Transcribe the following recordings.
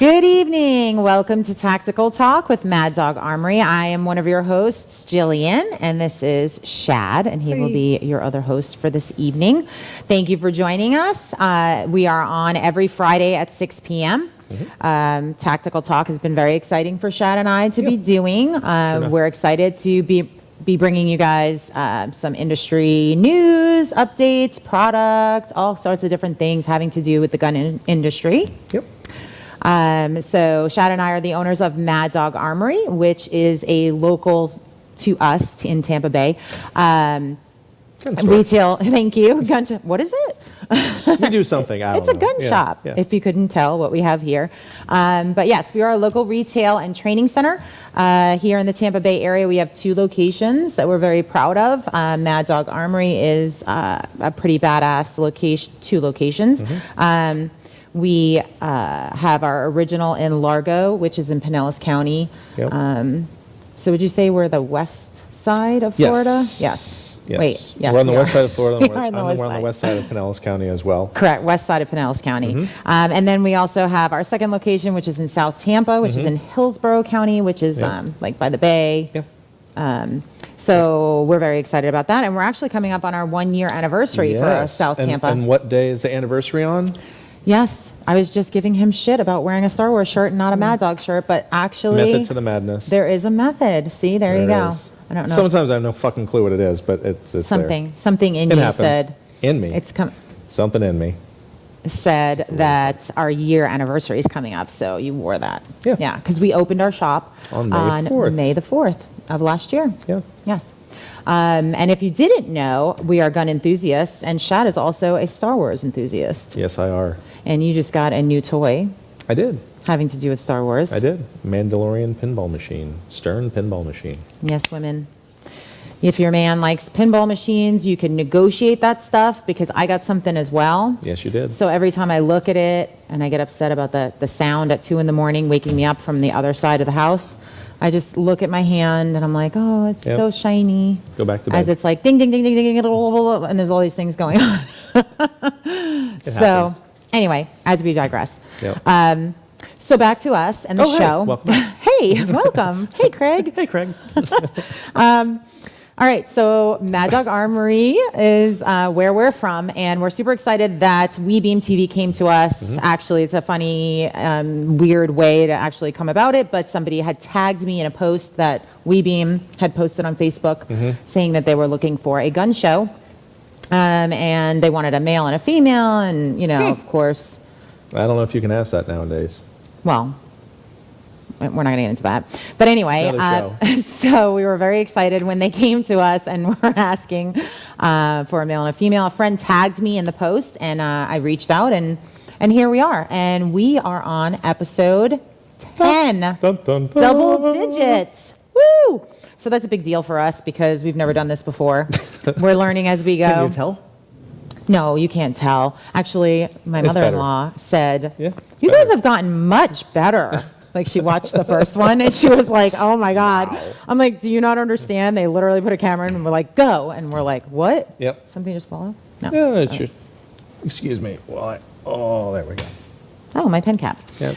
Good evening. Welcome to Tactical Talk with Mad Dog Armory. I am one of your hosts, Jillian, and this is Shad, and he will be your other host for this evening. Thank you for joining us. We are on every Friday at 6 p.m. Tactical Talk has been very exciting for Shad and I to be doing. We're excited to be bringing you guys some industry news, updates, product, all sorts of different things having to do with the gun industry. Yep. So Shad and I are the owners of Mad Dog Armory, which is a local to us in Tampa Bay. Retail, thank you. Gun shop. What is it? We do something. It's a gun shop, if you couldn't tell what we have here. But yes, we are a local retail and training center. Here in the Tampa Bay area, we have 2 locations that we're very proud of. Mad Dog Armory is a pretty badass location, 2 locations. We have our original in Largo, which is in Pinellas County. Yep. So would you say we're the west side of Florida? Yes. Wait, yes, we're on the west side of Florida. We're on the west side of Pinellas County as well. Correct, west side of Pinellas County. And then we also have our second location, which is in South Tampa, which is in Hillsborough County, which is like by the bay. So we're very excited about that. And we're actually coming up on our 1-year anniversary for our South Tampa. And what day is the anniversary on? Yes, I was just giving him shit about wearing a Star Wars shirt and not a Mad Dog shirt, but actually... Method to the madness. There is a method. See, there you go. I don't know. Sometimes I have no fucking clue what it is, but it's something. there. Something in it you happens. said... In me. Something in me. Said that our year anniversary is coming up, so you wore that. Yeah. Because we opened our shop on May the 4th of last year. Yeah. Yes. And if you didn't know, we are gun enthusiasts, and Shad is also a Star Wars enthusiast. Yes, I are. And you just got a new toy. I did. Having to do with Star Wars. I did. Mandalorian pinball machine. Stern pinball machine. Yes, women. If your man likes pinball machines, you can negotiate that stuff, because I got something as well. Yes, you did. So every time I look at it and I get upset about the sound at 2 in the morning waking me up from the other side of the house, I just look at my hand and I'm like, oh, it's so shiny. Go back to bed. As it's like ding, ding, ding, ding, ding, and there's all these things going on. So anyway, as we digress. Yep. So back to us and the show. Hey, welcome back. Hey, welcome. Hey, Craig. Hey, Craig. All right, so Mad Dog Armory is where we're from, and we're super excited that WeBeam TV came to us. Actually, it's a funny, weird way to actually come about it, but somebody had tagged me in a post that WeBeam had posted on Facebook saying that they were looking for a gun show, and they wanted a male and a female, and, you know, of course... I don't know if you can ask that nowadays. Well... we're not going to get into that. But anyway, so we were very excited when they came to us and were asking for a male and a female. A friend tagged me in the post, and I reached out, and here we are. And we are on episode 10. Dun, dun, dun. Double digits. Woo! So that's a big deal for us because we've never done this before. We're learning as we go. Can you tell? No, you can't tell. Actually, my mother-in-law said, you better. guys have gotten much better. Like, she watched the first one, and she was like, oh, my God. Wow. I'm like, do you not understand? They literally put a camera in, and we're like, go. And we're like, what? Yep. Something just fall off? No. Yeah, it should. Excuse me. Well, there we go. Oh, my pen cap. Yep.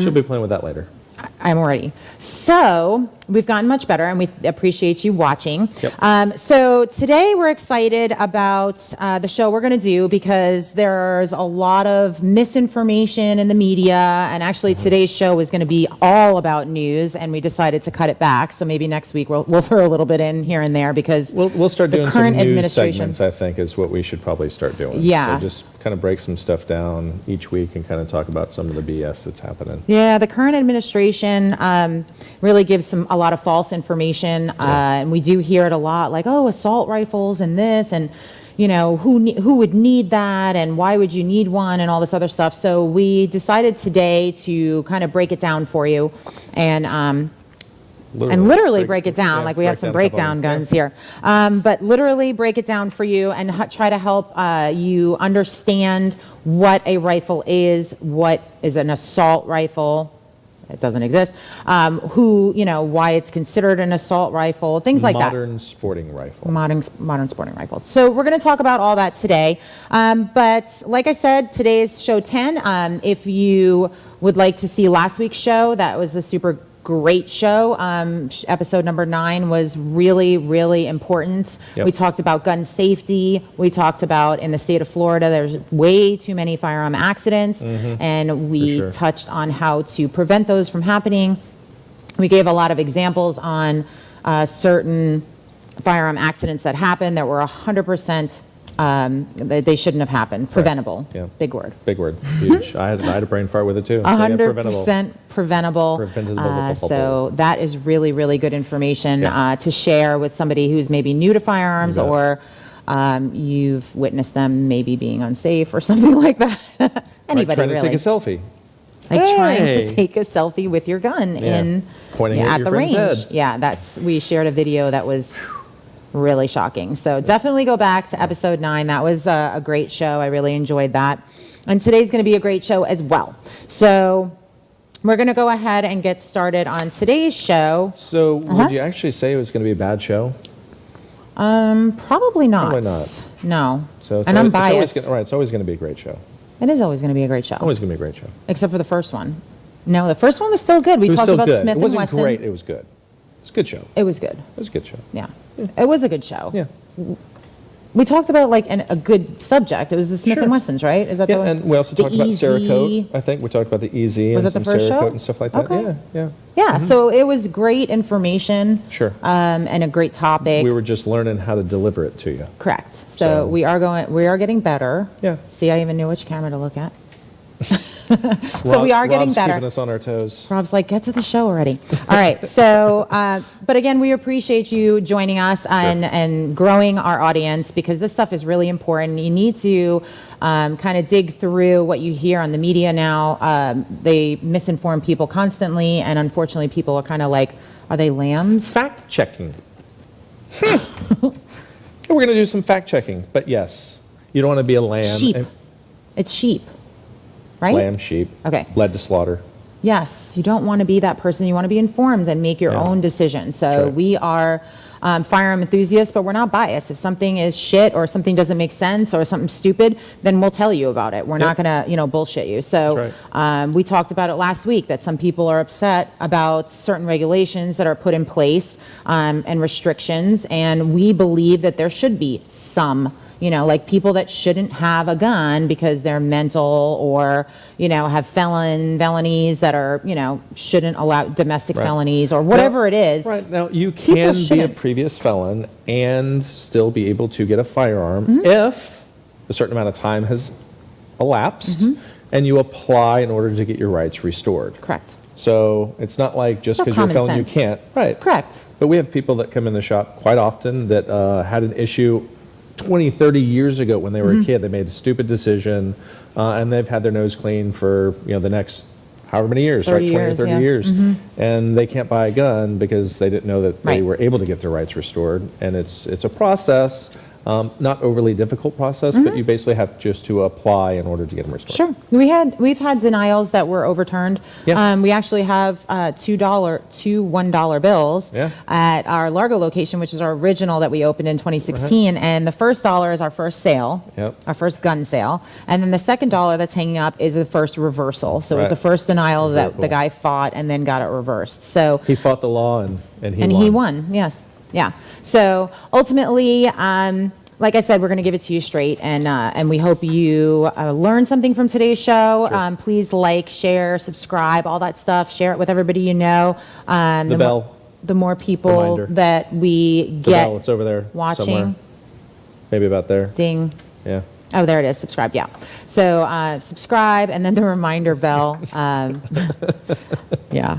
She'll be playing with that later. I'm ready. So we've gotten much better, and we appreciate you watching. Yep. So today we're excited about the show we're going to do because there's a lot of misinformation in the media, and actually today's show is going to be all about news, and we decided to cut it back. So maybe next week we'll throw a little bit in here and there because we'll start the doing current some news administration segments. I think is what we should probably start doing. Yeah. So just kind of break some stuff down each week and kind of talk about some of the BS that's happening. Yeah, the current administration really gives a lot of false information, and we do hear it a lot, like, oh, assault rifles and this, and you know, who would need that, and why would you need one, and all this other stuff. So we decided today to kind of break it down for you, and literally break it down, like we have some breakdown guns here. But literally break it down for you and try to help you understand what a rifle is, what is an assault rifle. It doesn't exist. Why it's considered an assault rifle, things like that. Modern sporting rifle. Modern sporting rifles. So we're going to talk about all that today. But like I said, today is show 10. If you would like to see last week's show, that was a super great show. Episode number 9 was really, really important. Yep. We talked about gun safety. We talked about in the state of Florida, there's way too many firearm accidents, and we sure. touched on how to prevent those from happening. We gave a lot of examples on certain firearm accidents that happened that were 100% they shouldn't have happened. Preventable. Yeah. Big word. Big word. Huge. I had a brain fart with it too. So, 100% preventable. Preventable. So that is really, really good information Yeah. to share with somebody who's maybe new to firearms, You bet. or you've witnessed them maybe being unsafe or something like that. Anybody trying really. to take a selfie. Like trying Hey. to take a selfie with your gun Yeah. in Pointing at at your the friend's range. head. Yeah, we shared a video that was really shocking. So definitely go back to episode 9. That was a great show. I really enjoyed that. And today's going to be a great show as well. So we're going to go ahead and get started on today's show. So would you actually say it was going to be a bad show? Probably not. Probably not. No. So And I'm biased. It's always going to be a great show. It is always going to be a great show. Always going to be a great show. Except for the first one. No, the first one was still good. We It was talked still about good. Smith It wasn't and Wesson. great. It was good. It's a good show. It was good. It was a good show. Yeah. It was a good show. Yeah. We talked about like a good subject. It was the Smith Sure. and Wessons, right? Is that the Yeah, one? and we also The talked about EZ. Cerakote. I think we talked about the EZ Was and that the some first Cerakote show? and stuff like that. Okay. Yeah. Yeah, so it was great information. Sure. And a great topic. We were just learning how to deliver it to you. Correct. So So- we are getting better. Yeah. See, I even knew which camera to look at. So we are getting Rob's better. keeping us on our toes. Rob's like, get to the show already. All right. So, but again, we appreciate you joining us and growing our audience, because this stuff is really important. You need to kind of dig through what you hear on the media now. They misinform people constantly, and unfortunately, people are kind of like, are they lambs? Fact checking. We're going to do some fact checking, but yes, you don't want to be a lamb. Sheep. It's sheep, right? Lamb, sheep. Okay. Led to slaughter. Yes, you don't want to be that person. You want to be informed and make your Yeah. own decision. So That's right. we are firearm enthusiasts, but we're not biased. If something is shit or something doesn't make sense or something stupid, then we'll tell you about it. We're not Yep. going to, bullshit you. So That's we talked about it last week, that some people are upset about certain regulations that are put in place and restrictions, and we believe that there should be some. Like people that shouldn't have a gun because they're mental or, have felonies that are, shouldn't allow domestic Right. felonies or whatever it is. Right. Now, you can be a shouldn't. previous felon and still be able to get a firearm Mm-hmm. if a certain amount of time has elapsed Mm-hmm. and you apply in order to get your rights restored. Correct. So it's not like just about because you're a common felon, sense. you can't. Right. Correct. But we have people that come in the shop quite often that had an issue 20, 30 years ago when they were a kid. They made a stupid decision, and they've had their nose clean for the next however many years, 30 right? 20 or years, 30 yeah. years. And they can't buy a gun because they didn't know that they Right. were able to get their rights restored. And it's a process, not overly difficult process, but you basically have just to apply in order to get them restored. Sure. We've had denials that were overturned. Yeah. We actually have two $1 bills Yeah. at our Largo location, which is our original that we opened in 2016. And the first dollar is our first sale, Yep. our first gun sale. And then the second dollar that's hanging up is the first reversal. So it was Right. the first denial Very that cool. the guy fought and then got it reversed. So He fought the law and he and won. he won, yes. Yeah. So ultimately, like I said, we're going to give it to you straight, and we hope you learn something from today's show. Sure. Please like, share, subscribe, all that stuff. Share it with everybody you know. The bell. The more people Reminder. that we The get bell, it's over there watching. somewhere. Maybe about there. Ding. Yeah. Oh, there it is. Subscribe. Yeah. So subscribe, and then the reminder bell. Yeah.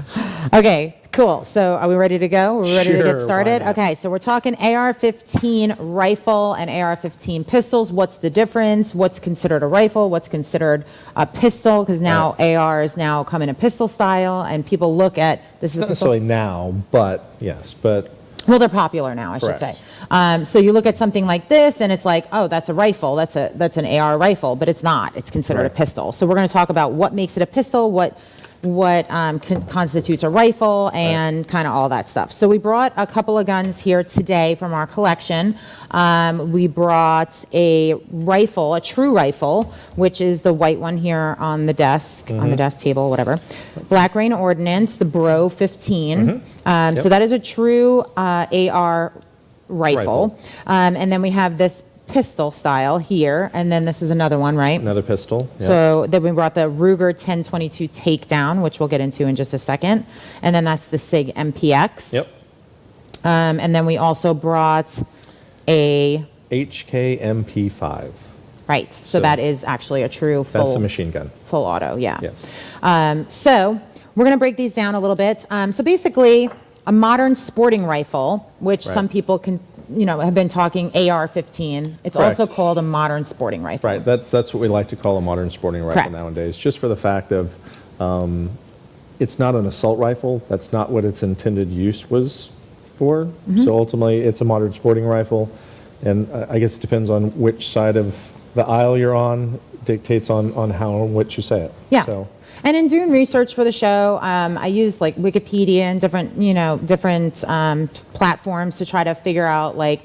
Okay. Cool. So are we ready to go? Are we ready to Sure, get why started? not? Okay. So we're talking AR-15 rifle and AR-15 pistols. What's the difference? What's considered a rifle? What's considered a pistol? Because now AR is now come in a pistol style, and people look at this is a Not pistol. necessarily now, but yes, but Well, they're popular now, I should say. Correct. So you look at something like this, and it's like, oh, that's a rifle. That's an AR rifle, but it's not. It's considered a Right. pistol. So we're going to talk about what makes it a pistol, what what constitutes a rifle and kind of all that stuff. So we brought a couple of guns here today from our collection. We brought a rifle, a true rifle, which is the white one here on the desk, on the desk table, whatever. Black Rain Ordnance, the Bro 15. So that is a true AR rifle. And then we have this pistol style here, and then this is another one, right? Another pistol. Yeah. So then we brought the Ruger 1022 Takedown, which we'll get into in just a second, and then that's the Sig Mpx. Yep. And then we also brought a HKMP5. right. So that is actually a true full. That's a machine gun. Full auto, yeah. Yes. So we're going to break these down a little bit. So basically, a modern sporting rifle, which some people can, have been talking AR-15. It's Correct. also called a modern sporting rifle. Right. That's what we like to call a modern sporting rifle Correct. nowadays, just for the fact of it's not an assault rifle. That's not what its intended use was for. So ultimately, it's a modern sporting rifle, and I guess it depends on which side of the aisle you're on, dictates on how and what you say it. Yeah. So. And in doing research for the show, I used like Wikipedia and different platforms to try to figure out like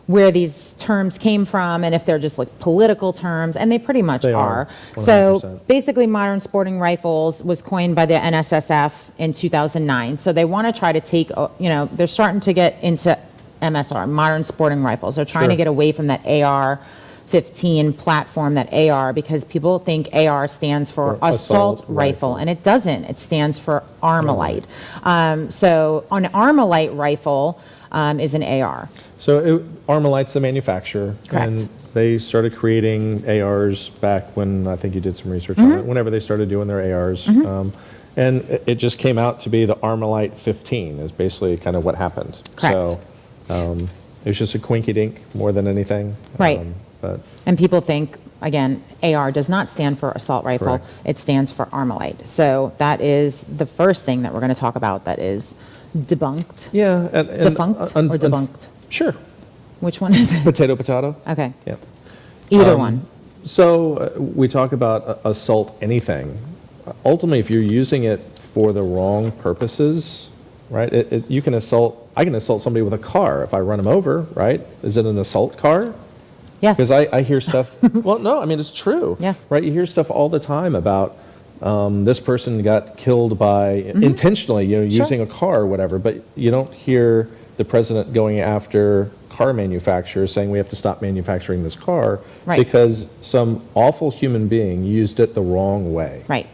where these terms came from and if they're just like political terms, and they pretty much are. 100%. So basically, modern sporting rifles was coined by the NSSF in 2009. So they want to try to take, they're starting to get into MSR, modern sporting rifles. They're trying to get away from that AR-15 platform, that AR, because people think AR stands for assault rifle, and it doesn't. It stands for Armalite. So an Armalite rifle is an AR. So Armalite's the manufacturer, Correct. and they started creating ARs back when I think you did some research on it. Whenever they started doing their ARs, and it just came out to be the Armalite 15 is basically kind of what happened. Correct. So it was just a quinky dink more than anything. Right. But And people think, again, AR does not stand for assault rifle. Correct. It stands for Armalite. So that is the first thing that we're going to talk about that is debunked. yeah, and Defunct or debunked? Sure. Which one is it? Potato, potato. Okay. Yeah. Either one. So we talk about assault anything. Ultimately, if you're using it for the wrong purposes, right? You can assault. I can assault somebody with a car if I run them over, right? Is it an assault car? Yes. Because I hear stuff. Well, no, I mean it's true. Yes. Right. You hear stuff all the time about this person got killed by intentionally, using a car or whatever. But you don't hear the president going after car manufacturers saying we have to stop manufacturing this car because some awful human being used it the wrong way. Right.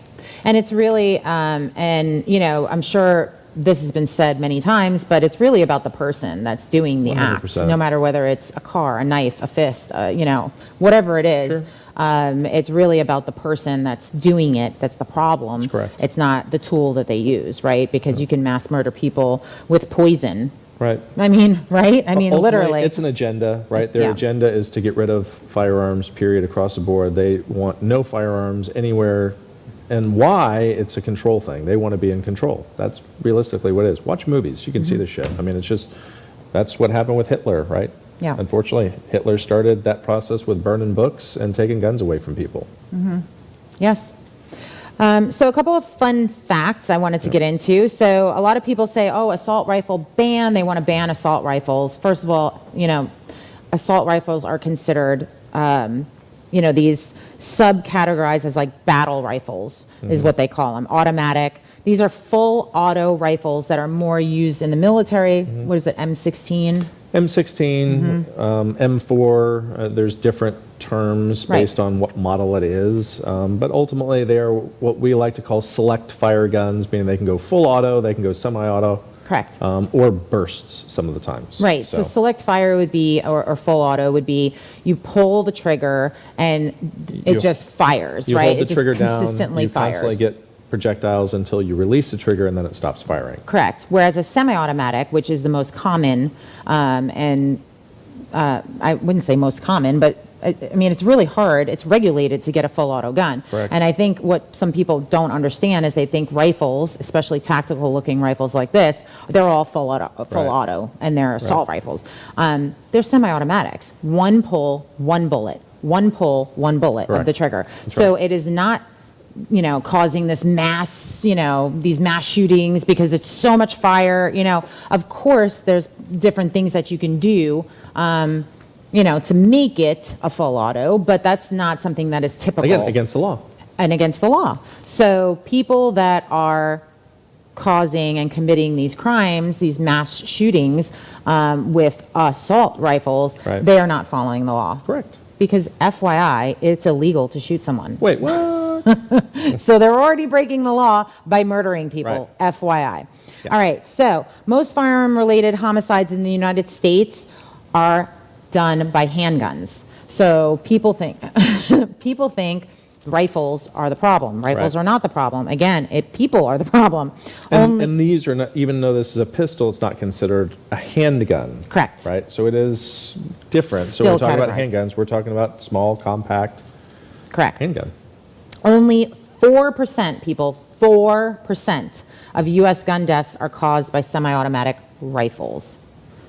And it's really, I'm sure this has been said many times, but it's really about the person that's doing the act, 100%. no matter whether it's a car, a knife, a fist, whatever it is. It's really about the person that's doing it. That's the problem. That's correct. It's not the tool that they use, right? Because you can mass murder people with poison. Right. I mean, right? I mean, Ultimately, literally. it's an agenda, right? Their yeah. agenda is to get rid of firearms, period, across the board. They want no firearms anywhere. And why? It's a control thing. They want to be in control. That's realistically what it is. Watch movies. You can see this shit. I mean, it's just, that's what happened with Hitler, right? Yeah. Unfortunately, Hitler started that process with burning books and taking guns away from people. Yes. So a couple of fun facts I wanted to get into. So a lot of people say, oh, assault rifle ban. They want to ban assault rifles. First of all, assault rifles are considered, these subcategorized as like battle rifles is what they call them. Automatic. These are full auto rifles that are more used in the military. What is it, M16? M16, M4, there's different terms based on what model it is. But ultimately, they are what we like to call select fire guns, meaning they can go full auto, they can go semi-auto. Correct. Or bursts some of the times. Right. So select fire would be, or full auto would be, you pull the trigger and it just fires, you right? Hold the it trigger just down, consistently you fires. constantly get projectiles until you release the trigger and then it stops firing. Correct. Whereas a semi-automatic, which is the most common, I wouldn't say most common, but I mean, it's really hard. It's regulated to get a full auto gun. Correct. And I think what some people don't understand is they think rifles, especially tactical looking rifles like this, they're all full auto and they're assault rifles. They're semi-automatics. One pull, one bullet. One pull, one bullet of the trigger. So it is not you know, causing this mass, you know, these mass shootings because it's so much fire. You know, of course, there's different things that you can do, you know, to make it a full auto, but that's not something that is typical. Again, against the law. And against the law. So people that are causing and committing these crimes, these mass shootings with assault rifles, Right. they are not following the law. Correct. Because FYI, it's illegal to shoot someone. Wait, what? So they're already breaking the law by murdering people, Right. FYI. Yeah. All right, so most firearm-related homicides in the United States are done by handguns. So people think, people think rifles are the problem. Rifles Right. are not the problem. Again, people are the problem. And these are not, even though this is a pistol, it's not considered a handgun. Correct. Right? So it is different. So Still we're talking about categorized. handguns. We're talking about small, compact Correct. handgun. Only 4%, people, 4% of U.S. gun deaths are caused by semi-automatic rifles.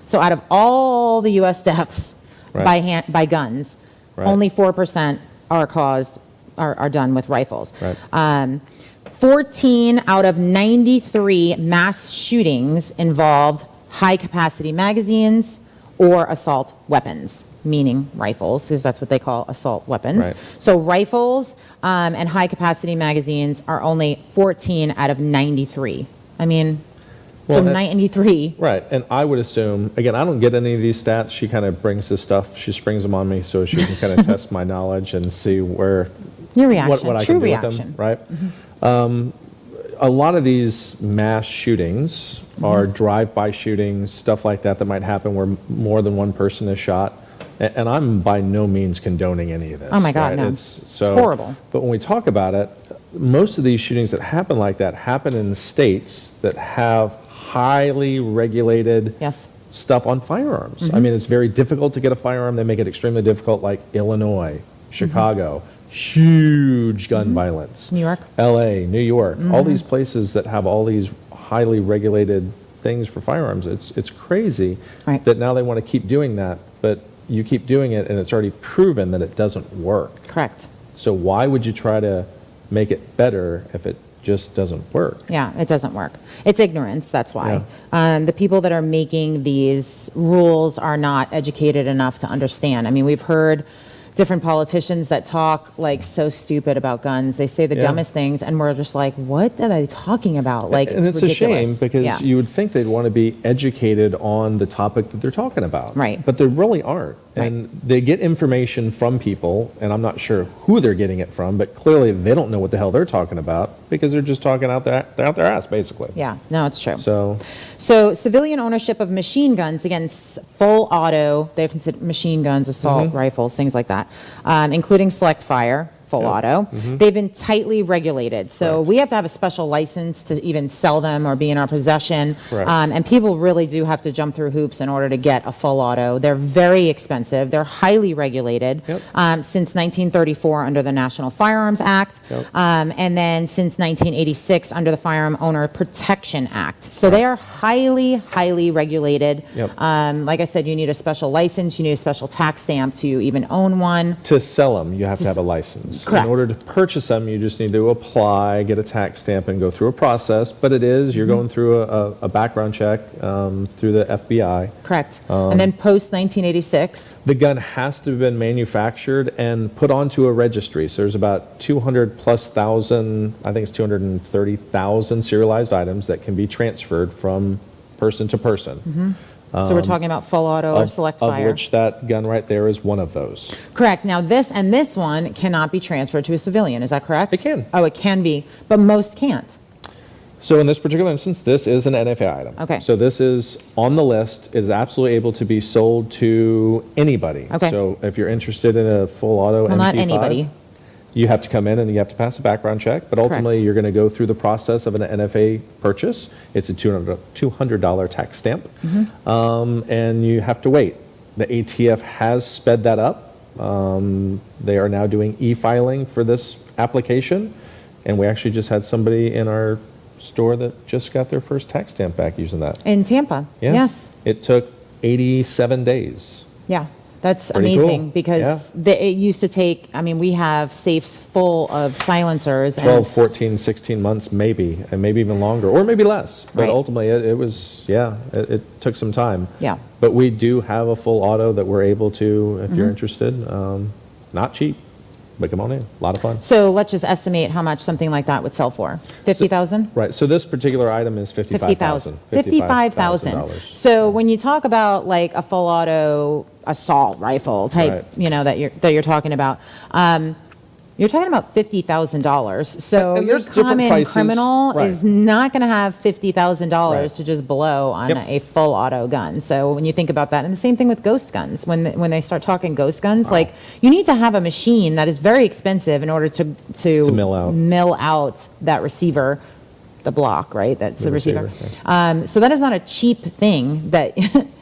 So out of all the U.S. deaths Right. by guns, Right. only 4% are done with rifles. Right. 14 out of 93 mass shootings involved high-capacity magazines or assault weapons, meaning rifles, because that's what they call assault weapons. Right. So rifles and high-capacity magazines are only 14 out of 93. I mean, Well, so that- 93. Right. And I would assume, again, I don't get any of these stats. She kind of brings this stuff, she springs them on me so she can kind of test my knowledge and see where, Your reaction, what I true can do reaction. with them. Right. A lot of these mass shootings are drive-by shootings, stuff like that might happen where more than one person is shot. And I'm by no means condoning any of this. Oh my God, right? no. It's horrible. But when we talk about it, most of these shootings that happen like that happen in states that have highly regulated Yes. stuff on firearms. I mean, it's very difficult to get a firearm. They make it extremely difficult, like Illinois, Chicago, huge gun violence. New York. LA, New York, all these places that have all these highly regulated things for firearms. It's crazy Right. that now they want to keep doing that, but you keep doing it and it's already proven that it doesn't work. Correct. So why would you try to make it better if it just doesn't work? Yeah, it doesn't work. It's ignorance, that's why. The people that are making these rules are not educated enough to understand. I mean, we've heard different politicians that talk like so stupid about guns. They say the Yeah. dumbest things, and we're just like, what are they talking about? Like, And it's a ridiculous. shame because Yeah. you would think they'd want to be educated on the topic that they're talking about. Right. But they really aren't. And they get information from people, and I'm not sure who they're getting it from, but clearly they don't know what the hell they're talking about because they're just talking out their ass, basically. Yeah, no, it's true. So, So civilian ownership of machine guns, again, full auto, they're considered machine guns, assault rifles, things like that, including select fire, full auto. They've been tightly regulated. So Correct. we have to have a special license to even sell them or be in our possession. Correct. And people really do have to jump through hoops in order to get a full auto. They're very expensive. They're highly regulated Yep. since 1934 under the National Firearms Act. Yep. And then since 1986 under the Firearm Owner Protection Act. So they are highly, highly regulated. Yep. Like I said, you need a special license, you need a special tax stamp to even own one. to sell them, you have to have a license. Correct. In order to purchase them, you just need to apply, get a tax stamp, and go through a process. But you're going through a background check through the FBI. Correct. And then post 1986, The gun has to have been manufactured and put onto a registry. So there's about 200 plus thousand, I think it's 230,000 serialized items that can be transferred from person to person. so we're talking about full auto or select Of fire. which that gun right there is one of those. Correct. Now this one cannot be transferred to a civilian. Is that correct? It can. Oh, it can be, but most can't. So in this particular instance, this is an NFA item. Okay. So this is on the list. It is absolutely able to be sold to anybody. Okay. So if you're interested in a full auto Well, MP5, not anybody. you have to come in and you have to pass a background check. But ultimately, Correct. you're going to go through the process of an NFA purchase. It's a $200 tax stamp. And you have to wait. The ATF has sped that up. They are now doing e-filing for this application. And we actually just had somebody in our store that just got their first tax stamp back using that. In Tampa. Yeah. Yes. It took 87 days. Yeah. That's Pretty amazing cool. because it used to take, I mean, we have safes full of silencers. 12, 14, 16 months, maybe, and maybe even longer, or maybe less. But Right. ultimately, it was, it took some time. Yeah. But we do have a full auto that we're able to, if Mm-hmm. you're interested. Not cheap, but come on in. A lot of fun. So let's just estimate how much something like that would sell for. 50,000? Right. So this particular item is $55,000. $55,000. So when you talk about like a full auto assault rifle type, Right. you know, that you're talking about, you're talking about $50,000. So And your there's different common prices. criminal Right. is not going to have $50,000 Right. to just blow on Yep. a full auto gun. So when you think about that, and the same thing with ghost guns, when they start talking ghost guns, like you need to have a machine that is very expensive in order to mill out. that receiver, the block, right? That's the receiver. receiver, So that is not a cheap thing that,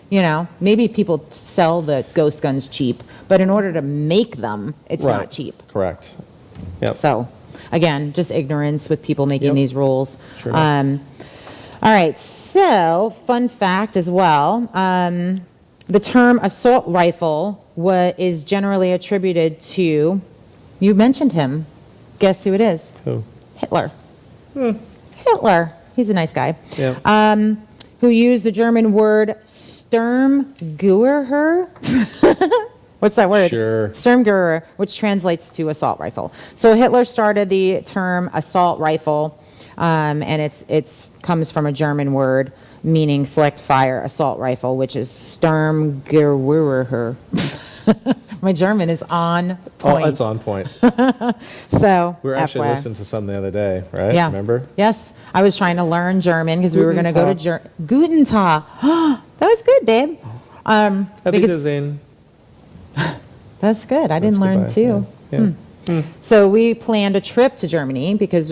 you know, maybe people sell the ghost guns cheap, but in order to make them, it's not cheap. Correct. Yep. So again, just ignorance with people making Yep. these rules. Sure enough. All right, so fun fact as well, the term assault rifle is generally attributed to, you mentioned him, guess who it is? Who? Hitler. Hitler, he's a nice guy. Yeah. Who used the German word Sturmgewehr. What's that word? Sure. Sturmgewehr, which translates to assault rifle. So Hitler started the term assault rifle, and it's comes from a German word meaning select fire assault rifle, which is Sturmgewehr. My German is on point. Oh, it's on point. So We were actually FYI. listening to some the other day, right? Yeah. Remember? Yes. I was trying to learn German because we were going to go to Guten Guten Tag. That was good, babe. Happy Because Wiedersehen. that's good. I didn't learn Goodbye. too. Yeah. So we planned a trip to Germany because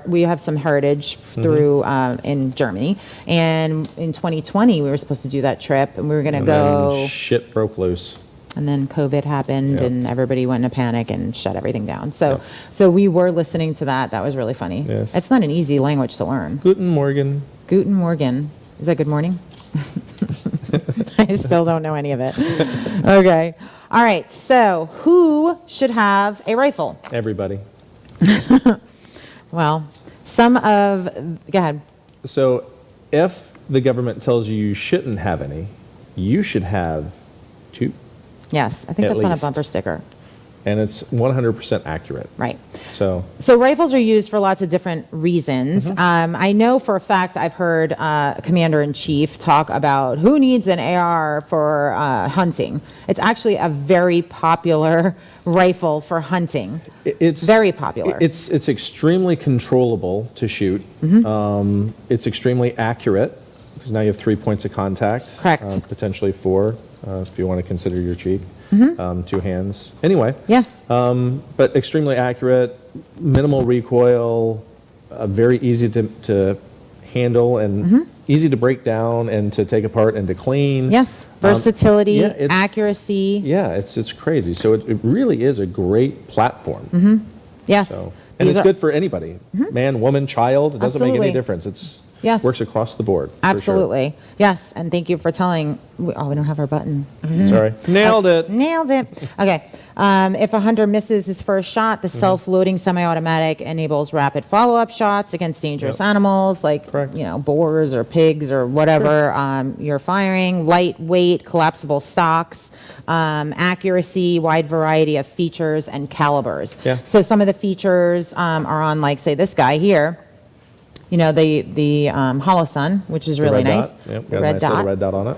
we have some heritage through in Germany, and in 2020 we were supposed to do that trip, and we were going to And go, then shit broke loose. and then COVID happened, Yep. and everybody went into panic and shut everything down. So, Yep. so we were listening to that. That was really funny. Yes. It's not an easy language to learn. Guten Morgen. Guten Morgen. Is that good morning? I still don't know any of it. Okay. All right. So who should have a rifle? Everybody. Well, go ahead. So if the government tells you you shouldn't have any, you should have two. Yes. I think At that's on a least. bumper sticker. And it's 100% accurate. Right. So So rifles are used for lots of different reasons. I know for a fact I've heard Commander-in-Chief talk about who needs an AR for hunting. It's actually a very popular rifle for hunting. it's Very popular. It's extremely controllable to shoot. It's extremely accurate because now you have 3 points of contact. Correct. Potentially 4 if you want to consider your cheek. 2 hands. Anyway. Yes. But extremely accurate, minimal recoil, very easy to handle and easy to break down and to take apart and to clean. Yes. Versatility, yeah, it's- accuracy. Yeah, it's crazy. So it really is a great platform. Yes. So, and These it's are- good for anybody, man, woman, child. It doesn't make Absolutely. any difference. It's Yes. works across the board. for sure. Absolutely. Yes. And thank you for telling. Oh, we don't have our button. Sorry, nailed it. Nailed it. Okay. If a hunter misses his first shot, the self-loading semi-automatic enables rapid follow-up shots against dangerous Yep. animals like, Correct. boars or pigs or whatever you're firing. Lightweight, collapsible stocks, accuracy, wide variety of features and calibers. Yeah. So some of the features are on, like, say, this guy here. The Hollow Sun, which is The really red nice. dot. Yep, The got a red nice dot. little red dot on it.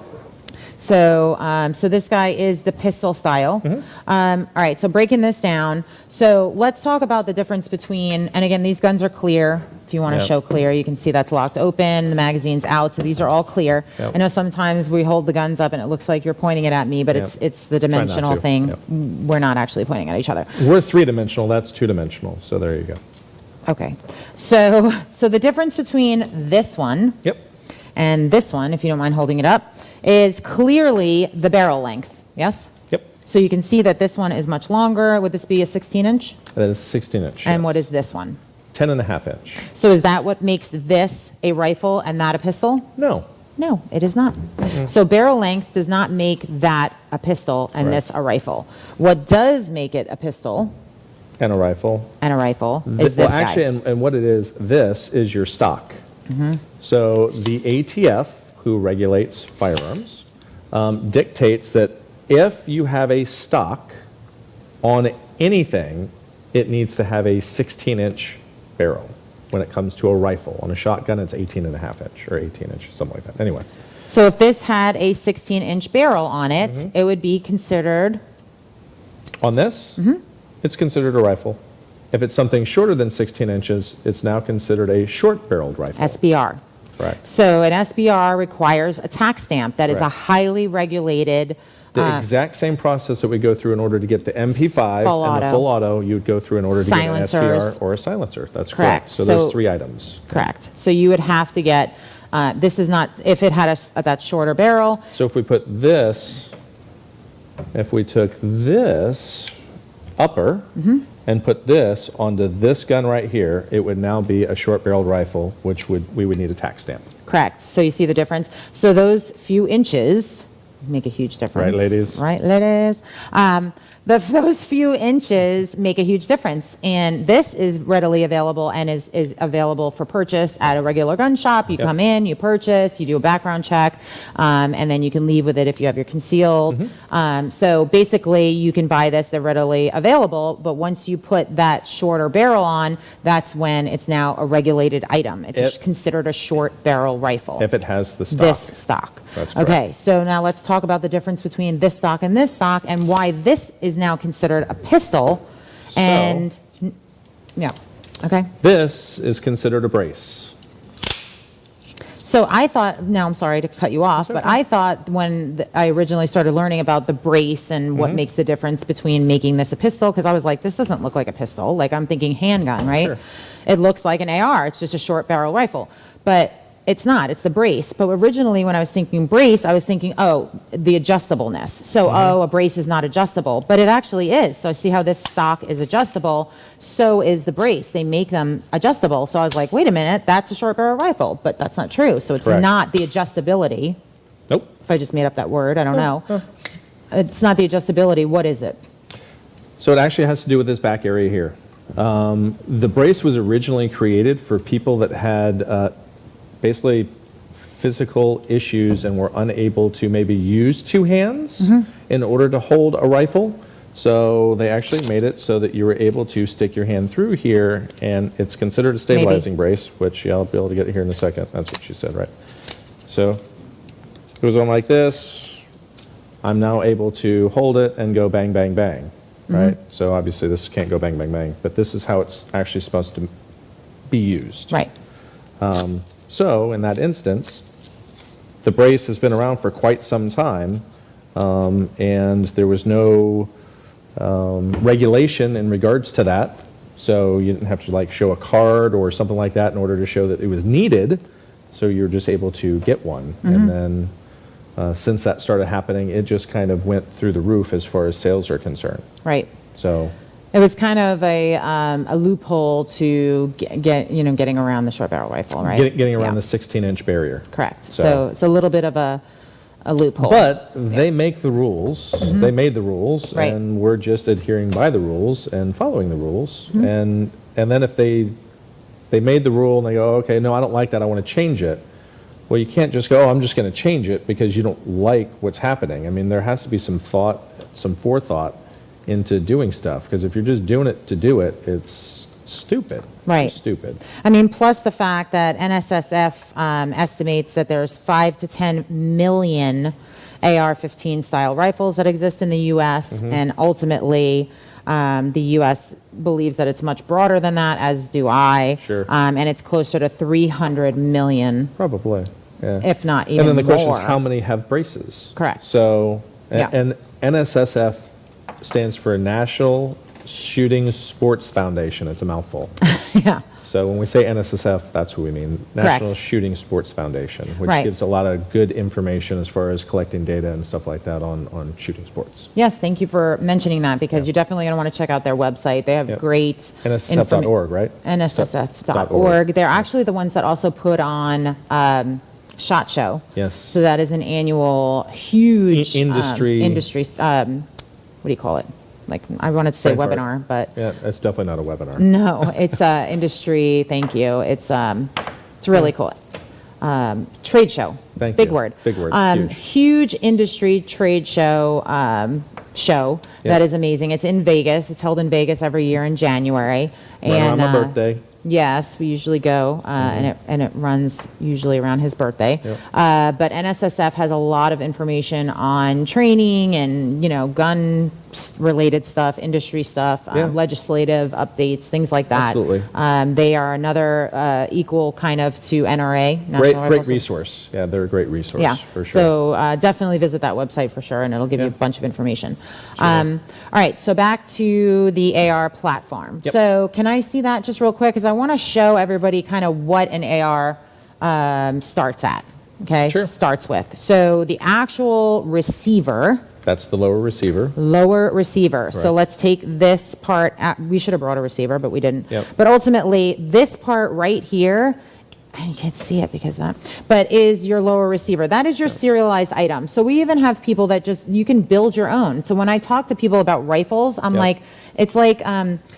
So this guy is the pistol style. All right, so breaking this down. So let's talk about the difference between, and again, these guns are clear. If you want to Yep. show clear, you can see that's locked open, the magazine's out, so these are all clear. Yep. I know sometimes we hold the guns up and it looks like you're pointing it at me, but Yep. it's the not dimensional to. thing. Yep. We're not actually pointing at each other. We're 3-dimensional. That's 2-dimensional. So there you go. Okay, so the difference between this one Yep. and this one, if you don't mind holding it up, is clearly the barrel length, yes? Yep. So you can see that this one is much longer. Would this be a 16-inch? That is 16-inch. And what is this one? 10.5-inch. So is that what makes this a rifle and not a pistol? No. No, it is not. So barrel length does not make that a pistol and this a rifle. What does make it a pistol And a rifle. is this guy. Actually, and what it is, this is your stock. So the ATF, who regulates firearms, dictates that if you have a stock on anything, it needs to have a 16-inch barrel. When it comes to a rifle, on a shotgun, it's 18.5-inch or 18-inch, something like that. Anyway. So if this had a 16-inch barrel on it, it would be considered... On this, it's considered a rifle. If it's something shorter than 16 inches, it's now considered a short-barreled rifle. SBR. Correct. So an SBR requires a tax stamp that is a Correct. highly regulated... The exact same process that we go through in order to get the MP5 and the full auto, you would go through in order to get an SBR or a silencer. That's correct. So those 3 items. Correct. So you would have to get, this is not, if it had that shorter barrel. So if we put this, if we took this upper and put this onto this gun right here, it would now be a short-barreled rifle, which we would need a tax stamp. Correct. So you see the difference? So those few inches make a huge difference. Right, ladies? Right, ladies? Those few inches make a huge difference. And this is readily available and is available for purchase at a regular gun shop. You come in, you purchase, you do a background check, and then you can leave with it if you have your concealed. So basically, you can buy this. They're readily available. But once you put that shorter barrel on, that's when it's now a regulated item. It's considered a short barrel rifle. If it has the stock. This stock. That's correct. Okay, so now let's talk about the difference between this stock and why this is now considered a pistol. And yeah, okay. This is considered a brace. So I thought, now I'm sorry to cut you off, but I thought when I originally started learning about the brace and what makes the difference between making this a pistol, because I was like, this doesn't look like a pistol. Like I'm thinking handgun, right? Sure. It looks like an AR. It's just a short barrel rifle. But it's not, it's the brace. But originally when I was thinking brace, I was thinking, oh, the adjustableness. So, oh, a brace is not adjustable, but it actually is. So I see how this stock is adjustable, so is the brace. They make them adjustable. So I was like, wait a minute, that's a short barrel rifle, but that's not true. So it's not the adjustability. Nope. If I just made up that word, I don't know. It's not the adjustability, what is it? So it actually has to do with this back area here. The brace was originally created for people that had basically physical issues and were unable to maybe use 2 hands in order to hold a rifle. So they actually made it so that you were able to stick your hand through here, and it's considered a stabilizing brace, which I'll be able to get here in a second. That's what she said, right? So it goes on like this. I'm now able to hold it and go bang, bang, bang, right? So obviously this can't go bang, bang, bang, but this is how it's actually supposed to be used. Right. So in that instance, the brace has been around for quite some time, and there was no regulation in regards to that. So you didn't have to like show a card or something like that in order to show that it was needed. So you're just able to get one. And then since that started happening, it just kind of went through the roof as far as sales are concerned. Right. So it was kind of a loophole to getting around the short barrel rifle, right? Getting around the 16-inch barrier. Correct. So it's a little bit of a loophole. But they make the rules. They made the rules, Right. and we're just adhering by the rules and following the rules. And then if they made the rule and they go, okay, no, I don't like that, I want to change it. Well, you can't just go, oh, I'm just going to change it because you don't like what's happening. I mean, there has to be some thought, some forethought into doing stuff, because if you're just doing it to do it, it's stupid. Right. It's stupid. I mean, plus the fact that NSSF estimates that there's 5 to 10 million AR-15 style rifles that exist in the U.S., and ultimately the U.S. believes that it's much broader than that, as do I. Sure. And it's closer to 300 million, Probably, yeah. if not even more. And then the question is, how many have braces? Correct. So, Yeah. and NSSF stands for National Shooting Sports Foundation. It's a mouthful. Yeah. So when we say NSSF, that's who we mean. National Correct. Shooting Sports Foundation, which Right. gives a lot of good information as far as collecting data and stuff like that on shooting sports. Yes, thank you for mentioning that, because you're definitely going to want to check out their website. They have Yep. great NSSF.org, right? NSSF.org. They're actually the ones that also put on SHOT Show. Yes. So that is an annual huge Industry. What do you call it? Like, I wanted to say Frankfurt. webinar, but Yeah, it's definitely not a webinar. no, it's industry. Thank you. It's really cool. Trade show. Thank Big you. word. Big word. Huge. Huge industry trade show. That is amazing. It's in Vegas. It's held in Vegas every year in January. Right around my birthday. Yes, we usually go, and it runs usually around his birthday. Yep. But NSSF has a lot of information on training and gun related stuff, industry stuff, Yeah. legislative updates, things like that. Absolutely. They are another equal kind of to NRA. Great National Rifle resource. Yeah, they're a great resource yeah, for sure. so definitely visit that website for sure, and it'll give you a bunch of information. All right, so back to the AR platform. Yep. So can I see that just real quick? Because I want to show everybody kind of what an AR starts at, okay? Sure. Starts with. So the actual receiver. That's the lower receiver. Lower receiver. So Right. let's take this part. We should have brought a receiver, but we didn't. Yep. But ultimately, this part right here, and you can't see it because of that, but is your lower receiver. That is your serialized item. So we even have people that you can build your own. So when I talk to people about rifles, I'm Yep. like, it's like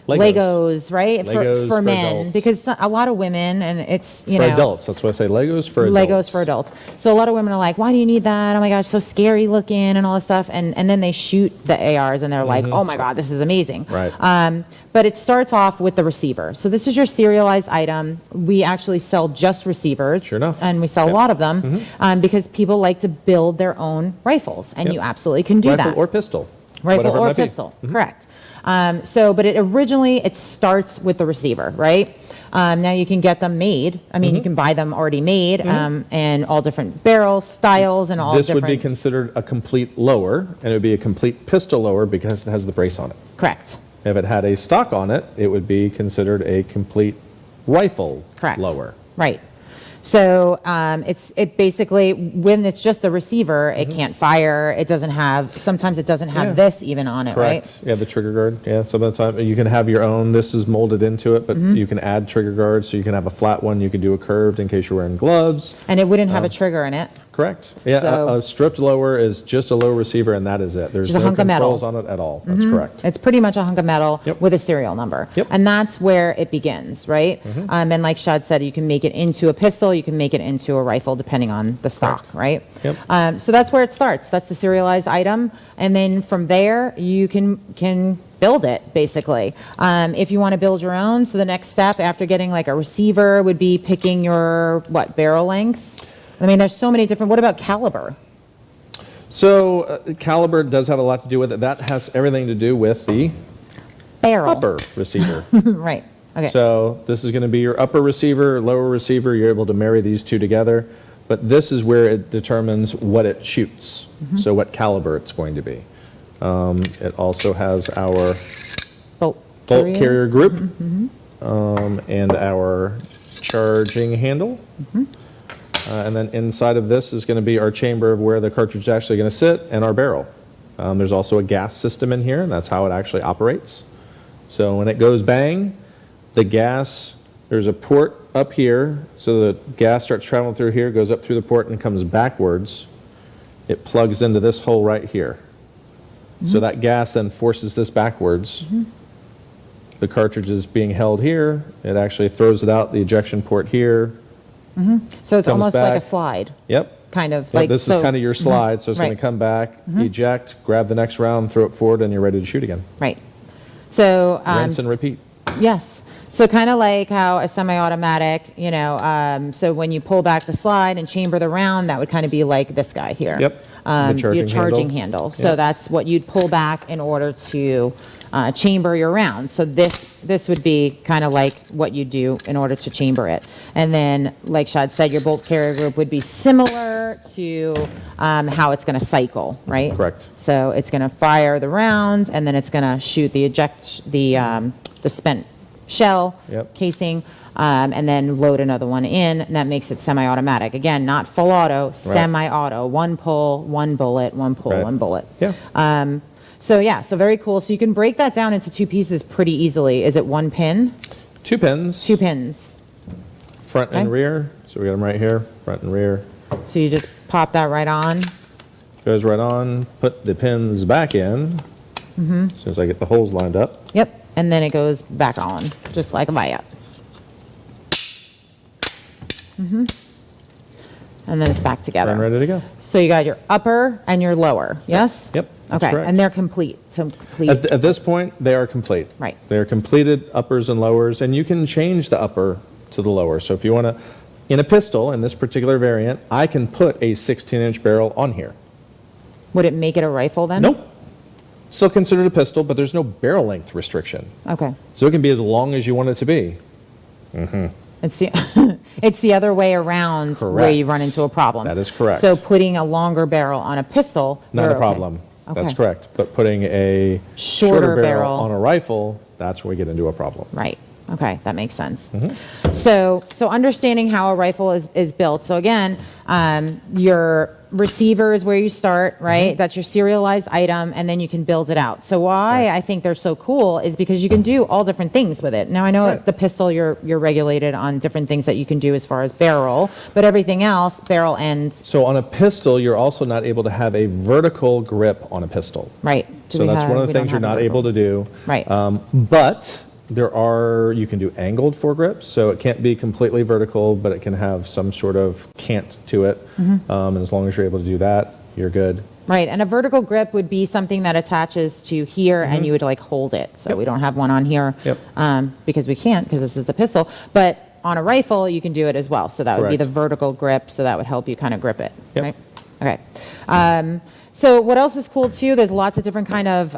Legos, right? Legos for for men, adults. because a lot of women, and it's, For adults. That's why I say Legos for adults. Legos for adults. So a lot of women are like, why do you need that? Oh my gosh, so scary looking and all this stuff. And then they shoot the ARs and they're like, oh my God, this is amazing. Right. But it starts off with the receiver. So this is your serialized item. We actually sell just receivers. Sure enough. And we sell a lot of them because people like to build their own rifles. And Yep. you absolutely can do Rifle that. or pistol. Rifle Whatever it or might be. pistol, correct. But it originally, it starts with the receiver, right? Now you can get them made. I mean, you can buy them already made, and all different barrel styles and all This different. would be considered a complete lower, and it would be a complete pistol lower because it has the brace on it. Correct. If it had a stock on it, it would be considered a complete rifle Correct. lower. Right. So it basically, when it's just the receiver, it can't fire. It doesn't have, sometimes it doesn't have Yeah. this even on it, Correct. right? Yeah, the trigger guard. Yeah, some of the time you can have your own. This is molded into it, but you can add trigger guards. So you can have a flat one. You can do a curved in case you're wearing gloves. And it wouldn't have a trigger in it. Correct. Yeah, So- a stripped lower is just a low receiver, and that is it. There's Just a no hunk of metal. controls on it at all. That's correct. It's pretty much a hunk of metal Yep. with a serial number. Yep. And that's where it begins, right? And like Shad said, you can make it into a pistol, you can make it into a rifle, depending on the stock, right? Yep. So that's where it starts. That's the serialized item. And then from there, you can build it, basically. If you want to build your own, so the next step after getting like a receiver would be picking your, barrel length? I mean, there's so many different, what about caliber? So caliber does have a lot to do with it. That has everything to do with the Barrel. upper receiver. Right, okay. So this is going to be your upper receiver, lower receiver. You're able to marry these two together. But this is where it determines what it shoots, so what caliber it's going to be. It also has our Bolt bolt carrier group and our charging handle. And then inside of this is going to be our chamber of where the cartridge is actually going to sit and our barrel. There's also a gas system in here, and that's how it actually operates. So when it goes bang, the gas, there's a port up here, so the gas starts traveling through here, goes up through the port and comes backwards. It plugs into this hole right here. So that gas then forces this backwards. The cartridge is being held here. It actually throws it out the ejection port here. So it's comes almost like a back. slide, Yep. kind of Yep, like. this is kind of your slide, so it's going Right. to come back, eject, grab the next round, throw it forward, and you're ready to shoot again. Right. So, Rinse and repeat. yes. So kind of like how a semi-automatic, so when you pull back the slide and chamber the round, that would kind of be like this guy here. Yep. The Your charging charging handle. handle. So Yep. that's what you'd pull back in order to chamber your round. So this would be kind of like what you do in order to chamber it. And then, like Shad said, your bolt carrier group would be similar to how it's going to cycle, right? Correct. So it's going to fire the round, and then it's going to shoot the spent shell Yep. casing, and then load another one in, and that makes it semi-automatic. Again, not full auto, semi-auto. One pull, one bullet, one pull, Right. one bullet. Yeah. So very cool. So you can break that down into two pieces pretty easily. Is it one pin? 2 pins. 2 pins. Front and Okay. rear. So we got them right here, front and rear. So you just pop that right on. Goes right on. Put the pins back in. As soon as I get the holes lined up. Yep. And then it goes back on, just like that. And then it's back together. And ready to go. So you got your upper and your lower, yes? Yep. That's Okay, correct. and they're complete. So complete. At this point, they are complete. Right. They are completed uppers and lowers, and you can change the upper to the lower. So if you want to, in a pistol, in this particular variant, I can put a 16-inch barrel on here. Would it make it a rifle then? Nope. Still considered a pistol, but there's no barrel length restriction. Okay. So it can be as long as you want it to be. It's the, it's the other way around where you run into a problem. That is correct. So putting a longer barrel on a pistol, Not you're a okay. problem. That's Okay. correct. But putting a Shorter barrel on a rifle, that's where we get into a problem. Right. Okay, that makes sense. Mm-hmm. So understanding how a rifle is built. So again, your receiver is where you start, right? Mm-hmm. That's your serialized item, and then you can build it out. So why I think they're so cool is because you can do all different things with it. Now I know Right. the pistol, you're regulated on different things that you can do as far as barrel, but everything else, barrel and So on a pistol, you're also not able to have a vertical grip on a pistol. right. So that's one of the things you're not able to do. Right. But you can do angled foregrips, so it can't be completely vertical, but it can have some sort of cant to it. And as long as you're able to do that, you're good. Right, and a vertical grip would be something that attaches to here and you would like hold it. So we don't have one on here Yep. because we can't because this is the pistol. But on a rifle, you can do it as well. So that would be Correct. the vertical grip. So that would help you kind of grip it. Yep. Right? Okay. So what else is cool too? There's lots of different kind of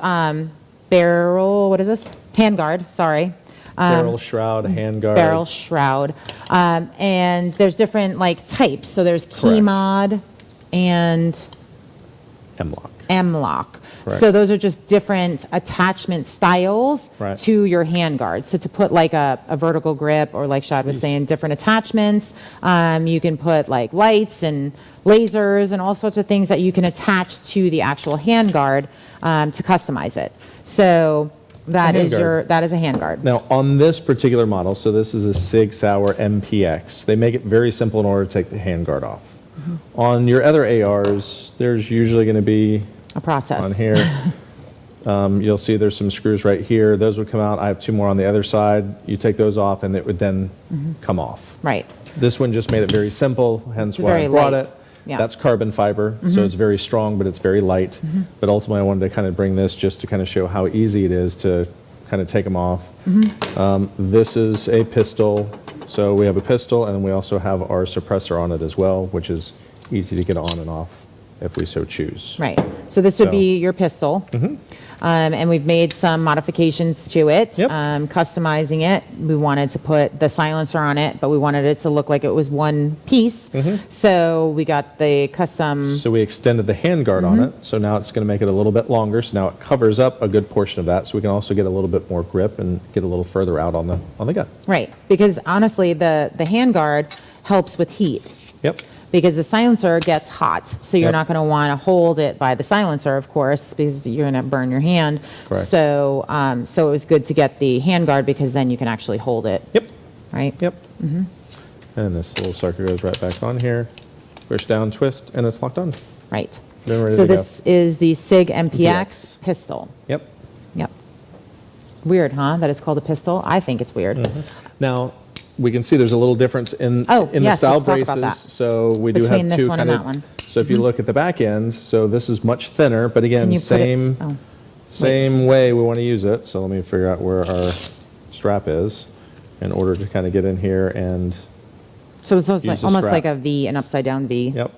barrel. What is this? Handguard. Sorry. Barrel shroud, handguard. Barrel shroud. And there's different like types. So there's key Correct. mod and M-lock. M-lock. Correct. So those are just different attachment styles Right. to your handguard. So to put like a vertical grip or like Shad was saying, different attachments, you can put like lights and lasers and all sorts of things that you can attach to the actual handguard to customize it. So that is handguard. that is a handguard. Now, on this particular model, so this is a Sig Mpx, they make it very simple in order to take the handguard off. On your other ARs, there's usually going to be A process. on here. You'll see there's some screws right here. Those would come out. I have two more on the other side. You take those off and it would then come off. Right. This one just made it very simple, hence It's why I very brought light. it. Yeah. That's carbon fiber, so it's very strong, but it's very light. But ultimately, I wanted to kind of bring this just to kind of show how easy it is to kind of take them off. This is a pistol. So we have a pistol, and we also have our suppressor on it as well, which is easy to get on and off if we so choose. Right. So this would So- be your pistol. And we've made some modifications to it, Yep. customizing it. We wanted to put the silencer on it, but we wanted it to look like it was one piece. So we got the custom, So we extended the handguard on it, so now it's going to make it a little bit longer. So now it covers up a good portion of that, so we can also get a little bit more grip and get a little further out on the gun. right. Because honestly, the handguard helps with heat. Yep. Because the silencer gets hot, so you're Yep. not going to want to hold it by the silencer, of course, because you're going to burn your hand. Correct. So, so it was good to get the handguard because then you can actually hold it. Yep. Right. Yep. And this little sucker goes right back on here. Push down, twist, and it's locked on. Right. Then ready So to go. this is the Sig Mpx MPX. Pistol. Yep. Yep. Weird, huh? That it's called a pistol. I think it's weird. Now, we can see there's a little difference in Oh, the yes, style let's talk braces. about that. So we do Between have this two one and kind that of. one. So if you look at the back end, so this is much thinner, but again, Can you put it- same oh, same way we want to use it. So let me figure out where our strap is in order to kind of get in here and So it's almost Use like, the almost strap. like a V, an upside down V. yep.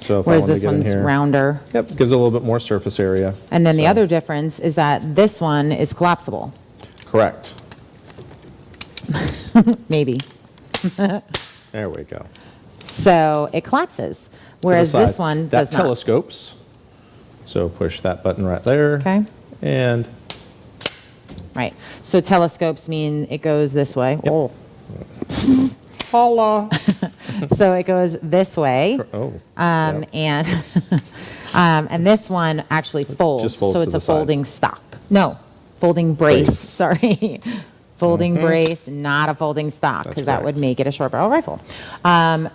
So if I Whereas wanted this to get in one's here, rounder. yep, gives it a little bit more surface area. And then the So- other difference is that this one is collapsible. Correct. Maybe. There we go. So it collapses. To the Whereas this side. one that does not. telescopes. So push that button right there. Okay. And Right. So telescopes mean it goes this way. Yep. Oh. holla. So it goes this way. Oh. And and this one actually folds. Just folds so to it's the a side. folding stock. No, folding brace. Brace. Sorry. Folding brace, not a folding stock, because that would correct. make it a short barrel rifle.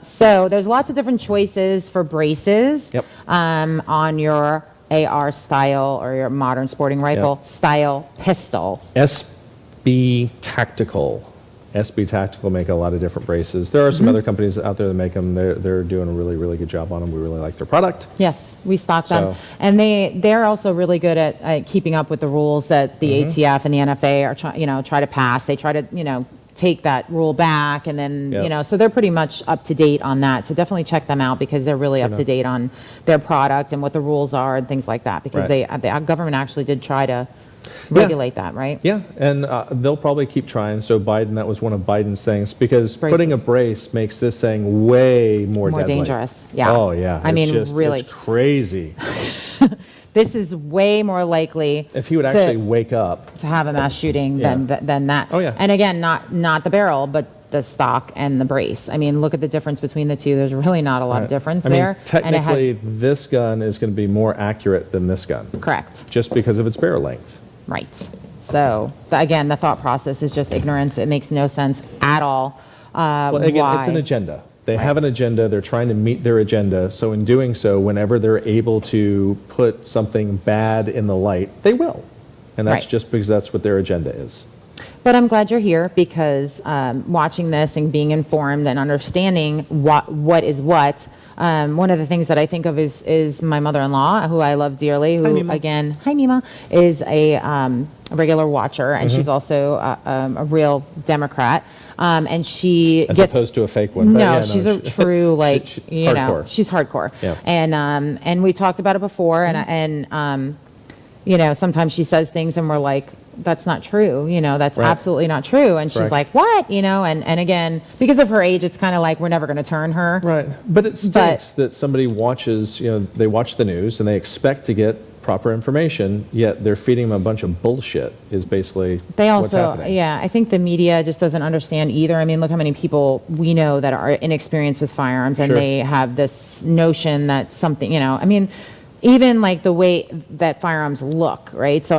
So there's lots of different choices for braces Yep. on your AR style or your modern sporting rifle style pistol. SB Tactical. SB Tactical make a lot of different braces. There are some other companies out there that make them. They're doing a really, really good job on them. We really like their product. Yes, we stock them, So- and they're also really good at keeping up with the rules that the ATF and the NFA are try to pass. They try to take that rule back, and then Yep. so they're pretty much up to date on that. So definitely check them out because they're really up to date on their product and what the rules are and things like that. Because Right. the government actually did try to regulate that, right? Yeah, and they'll probably keep trying. So Biden, that was one of Biden's things, because putting a Braces. brace makes this thing way more deadly. Dangerous. Yeah. Oh, yeah. I mean, really. It's crazy. This is way more likely If he would actually wake up. to have a mass shooting than that. Oh, yeah. And again, not the barrel, but the stock and the brace. I mean, look at the difference between the two. There's really not a lot of difference I mean, there. technically, and it this gun is going to be more accurate than this gun, has, correct, just because of its barrel length. right. So again, the thought process is just ignorance. It makes no sense at all. Well, again, why? it's an agenda. They have an agenda. They're trying to meet their agenda. So in doing so, whenever they're able to put something bad in the light, they will. And that's Right. just because that's what their agenda is. But I'm glad you're here because watching this and being informed and understanding what is what. One of the things that I think of is my mother-in-law, who I love dearly, who again, hi Nima, is a regular watcher, and she's also a real Democrat. And she As gets, opposed to a fake one. But No, yeah, she's a true hardcore. she's hardcore. Yeah. And we talked about it before, and sometimes she says things, and we're like, that's not true. That's Right. absolutely not true. And she's Correct. like, what? And again, because of her age, it's kind of like we're never going to turn her. Right. But it stinks that somebody watches, they watch the news and they expect to get proper information, yet they're feeding them a bunch of bullshit is basically They what's also, happening. I think the media just doesn't understand either. I mean, look how many people we know that are inexperienced with firearms, and Sure. they have this notion that something, I mean, even like the way that firearms look, right? So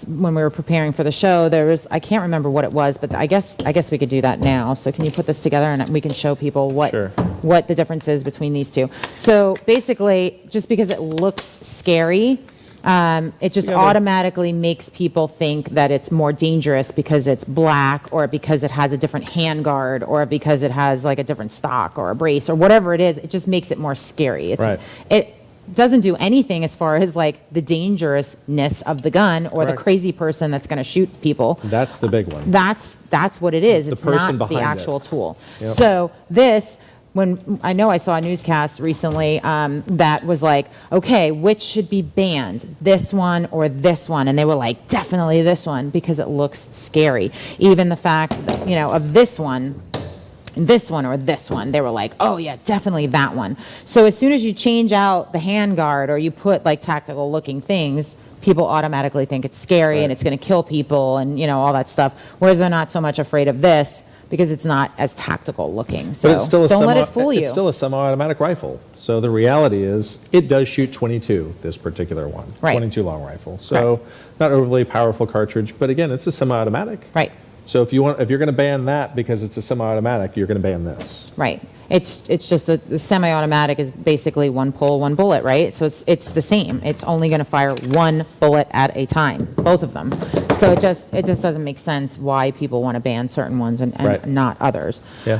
when we were preparing for the show, I can't remember what it was, but I guess we could do that now. So can you put this together and we can show people Sure. what the difference is between these two? So basically, just because it looks scary, it just automatically makes people think that it's more dangerous because it's black, or because it has a different handguard, or because it has like a different stock or a brace or whatever it is. It just makes it more scary. Right. It doesn't do anything as far as like the dangerousness of the gun or the Correct. crazy person that's going to shoot people. That's the big one. That's what it is. It's person not the behind actual it. tool. Yep. So this, when I know I saw a newscast recently that was like, okay, which should be banned, this one or this one? And they were like, definitely this one, because it looks scary. Even the fact that, of this one or this one, they were like, oh yeah, definitely that one. So as soon as you change out the handguard or you put like tactical looking things, people automatically think it's scary Right. and it's going to kill people and all that stuff. Whereas they're not so much afraid of this because it's not as tactical looking. So But it's still don't let it fool you. It's still a semi-automatic rifle. So the reality is it does shoot 22, this particular one. Right. 22 long rifle. So not overly powerful cartridge, but again, it's a semi-automatic. Right. So if you're going to ban that because it's a semi-automatic, you're going to ban this. Right. It's just the semi-automatic is basically one pull, one bullet, right? So it's the same. It's only going to fire one bullet at a time, both of them. So it just doesn't make sense why people want to ban certain ones and Right. not others. Yeah.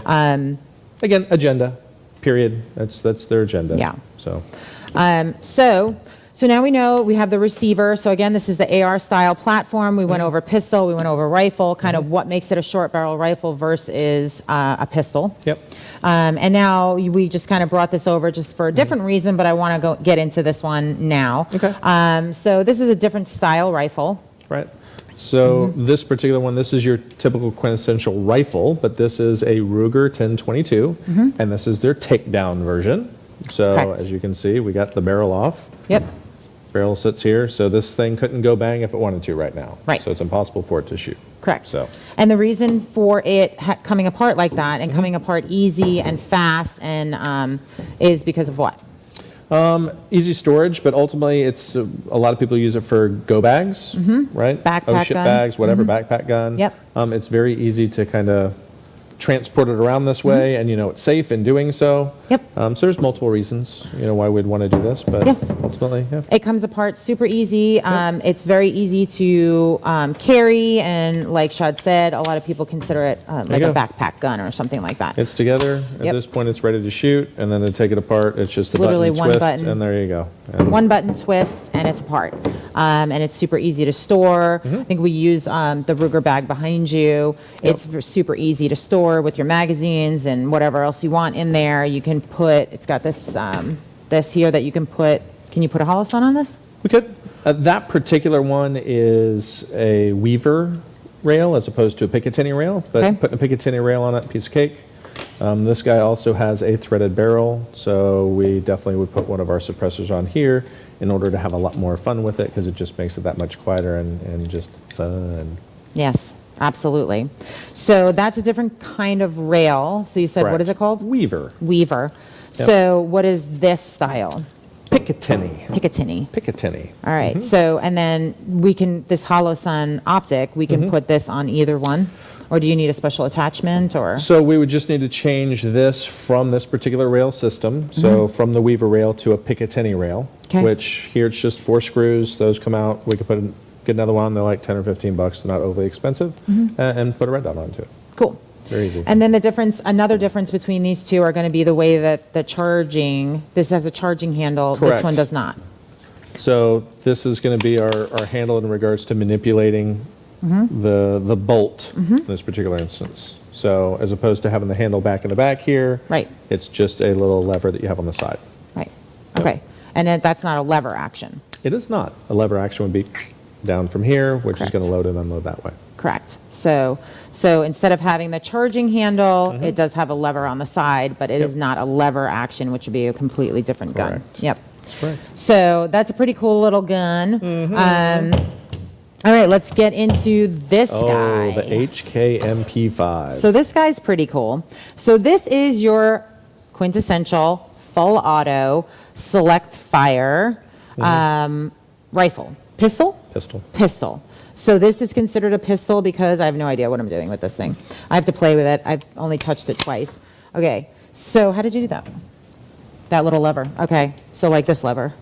Again, agenda. Period. That's their agenda. Yeah. So So now we know we have the receiver. So again, this is the AR style platform. We went over pistol, we went over rifle, kind of what makes it a short barrel rifle versus a pistol. Yep. And now we just kind of brought this over just for a different reason, but I want to get into this one now. Okay. So this is a different style rifle. Right. So this particular one, this is your typical quintessential rifle, but this is a Ruger 1022, and this is their takedown version. So Correct. as you can see, we got the barrel off. Yep. Barrel sits here, so this thing couldn't go bang if it wanted to right now. Right. So it's impossible for it to shoot. Correct. So And the reason for it coming apart like that and coming apart easy and fast and is because of what? Easy storage, but ultimately it's a lot of people use it for go bags, right? Backpack ship gun. bags, whatever, backpack gun. Yep. It's very easy to kind of transport it around this way, and it's safe in doing so. Yep. So there's multiple reasons, why we'd want to do this, but Yes. ultimately, yeah. It comes apart super easy. It's very easy to carry, and like Shad said, a lot of people consider it like you a go. backpack gun or something like that. It's together. At Yep. this point, it's ready to shoot, and then to take it apart, it's just a literally button one twist, button. and there you go. And One button twist and it's apart. And it's super easy to store. I think we use the Ruger bag behind you. It's super easy to store with your magazines and whatever else you want in there. You can put, it's got this this here that you can put, can you put a hollow sun on this? we could. That particular one is a Weaver rail as opposed to a Picatinny rail, but Okay. putting a Picatinny rail on it, piece of cake. This guy also has a threaded barrel, so we definitely would put one of our suppressors on here in order to have a lot more fun with it, because it just makes it that much quieter and just fun. Yes, absolutely. So that's a different kind of rail. So you said, what Correct. is it called? Weaver. Weaver. Yep. So what is this style? Picatinny. Picatinny. Picatinny. All right. So, and then we can, this hollow sun optic, we can put this on either one? Or do you need a special attachment or? So we would just need to change this from this particular rail system, so from the Weaver rail to a Picatinny rail, Okay. which here it's just 4 screws. Those come out. We could get another one. They're like 10 or 15 bucks. They're not overly expensive, and put a red dot onto it. Cool. Very easy. And then the difference, another difference between these two are going to be the way that the charging, this has a charging handle, this Correct. one does not. So this is going to be our handle in regards to manipulating the bolt in this particular instance. So as opposed to having the handle back in the back here, Right. it's just a little lever that you have on the side. Right. Okay. And then that's not a lever action. It is not. A lever action would be down from here, which is Correct. going to load and unload that way. Correct. So instead of having the charging handle, it does have a lever on the side, but it is not a lever action, which would be a completely different gun. Correct. Yep. That's correct. So that's a pretty cool little gun. All right, let's get into this guy. Oh, the HKMP5. So this guy's pretty cool. So this is your quintessential full auto select fire rifle. Pistol? Pistol. So this is considered a pistol because I have no idea what I'm doing with this thing. I have to play with it. I've only touched it twice. Okay, so how did you do that? That little lever. Okay, so like this lever.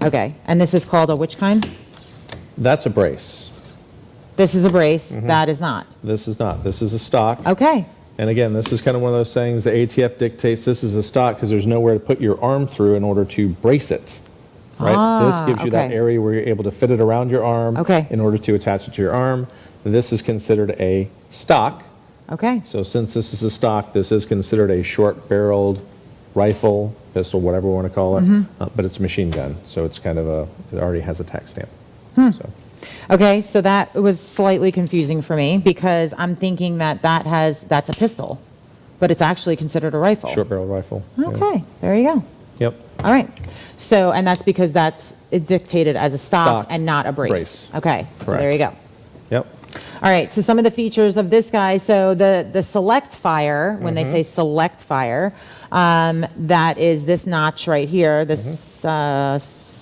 Okay, and this is called a which kind? That's a brace. This is a brace. That is not. This is not. This is a stock. Okay. And again, this is kind of one of those things, the ATF dictates this is a stock because there's nowhere to put your arm through in order to brace it. Right? This gives you that okay. area where you're able to fit it around your arm Okay. in order to attach it to your arm. This is considered a stock. Okay. So since this is a stock, this is considered a short-barreled rifle, pistol, whatever we want to call it, but it's a machine gun, so it's kind of it already has a tax stamp. So, Okay, so that was slightly confusing for me because I'm thinking that's a pistol, but it's actually considered a rifle. short-barreled rifle. Yeah. Okay, there you go. Yep. All right. So, and that's because that's dictated as a stock Stock. and not a brace. Brace. Okay, so Correct. there you go. Yep. All right, so some of the features of this guy. So the select fire, when they say select fire, that is this notch right here, this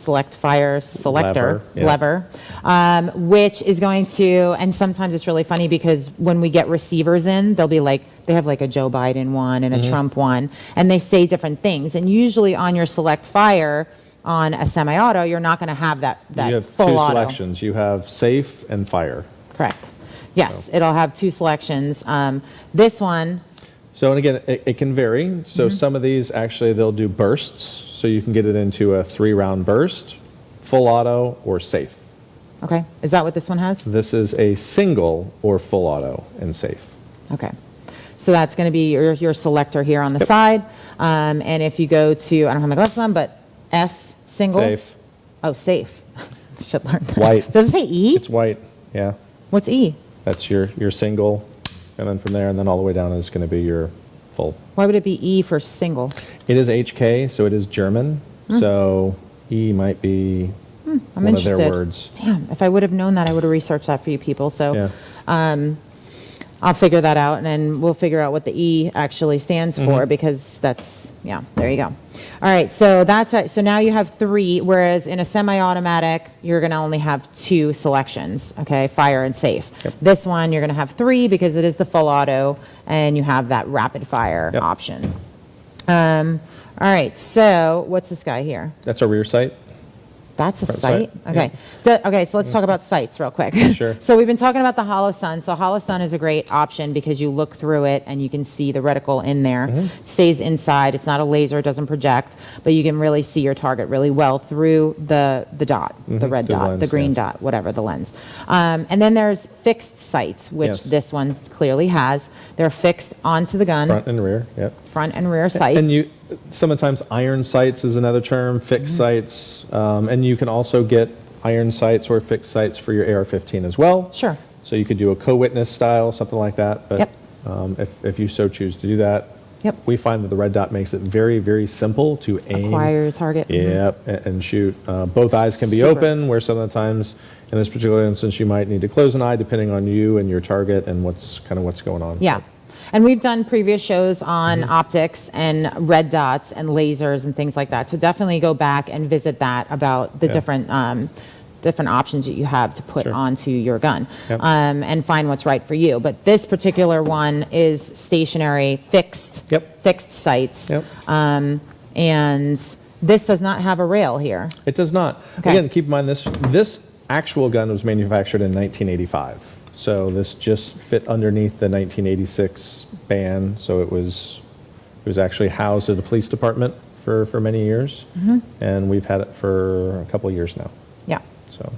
select fire selector Lever, lever, which is going to, and sometimes it's really funny because when we get receivers in, they'll be like, they have like a Joe Biden one and a Trump one, and they say different things. And usually on your select fire, on a semi-auto, you're not going to have that You have full two auto. selections. You have safe and fire. Correct. Yes, it'll have two selections. This one, So, and again, it can vary. So some of these, actually, they'll do bursts. So you can get it into a 3-round burst, full auto, or safe. okay, is that what this one has? This is a single or full auto and safe. Okay. So that's going to be your selector here on the side. And if you go to, I don't have my glasses on, but S, single. Safe. Oh, safe. Should learn that. White. Does it say E? It's white, yeah. What's E? That's your single, and then from there, and then all the way down is going to be your full. Why would it be E for single? It is HK, so it is German. So E might be I'm one interested. of their words. Damn, if I would have known that, I would have researched that for you people. So Yeah. I'll figure that out, and then we'll figure out what the E actually stands for because that's, yeah, there you go. All All right, so so now you have 3, whereas in a semi-automatic, you're going to only have 2 selections, okay, fire and safe. Yep. This one, you're going to have 3 because it is the full auto, and you have that rapid fire Yep. option. All right, so what's this guy here? That's a rear sight. That's a Front sight? sight, Okay. Okay, so let's talk about sights real quick. Sure. So we've been talking about the hollow sun. So hollow sun is a great option because you look through it and you can see the reticle in there. It stays inside. It's not a laser. It doesn't project. But you can really see your target really well through the dot, the red The dot, lens, the green yes. dot, whatever the lens. And then there's fixed sights, which Yes. this one clearly has. They're fixed onto the gun, Front and rear, yep. front and rear sights. And you, sometimes iron sights is another term, fixed sights, and you can also get iron sights or fixed sights for your AR-15 as well. Sure. So you could do a co-witness style, something like that. But Yep. if you so choose to do that, Yep. we find that the red dot makes it very, very simple to aim. Acquire your target. Yep, and shoot. Both eyes can be Super. open, where sometimes, in this particular instance, you might need to close an eye depending on you and your target and what's going on. Yeah. And we've done previous shows on optics and red dots and lasers and things like that. So definitely go back and visit that about the Yeah. different options that you have to put Sure. onto your gun, Yep. and find what's right for you. But this particular one is stationary, fixed, Yep. fixed sights. Yep. And this does not have a rail here. It does not. Okay. Again, keep in mind this actual gun was manufactured in 1985. So this just fit underneath the 1986 ban. So it was actually housed at the police department for many years. And we've had it for a couple of years now. Yeah. So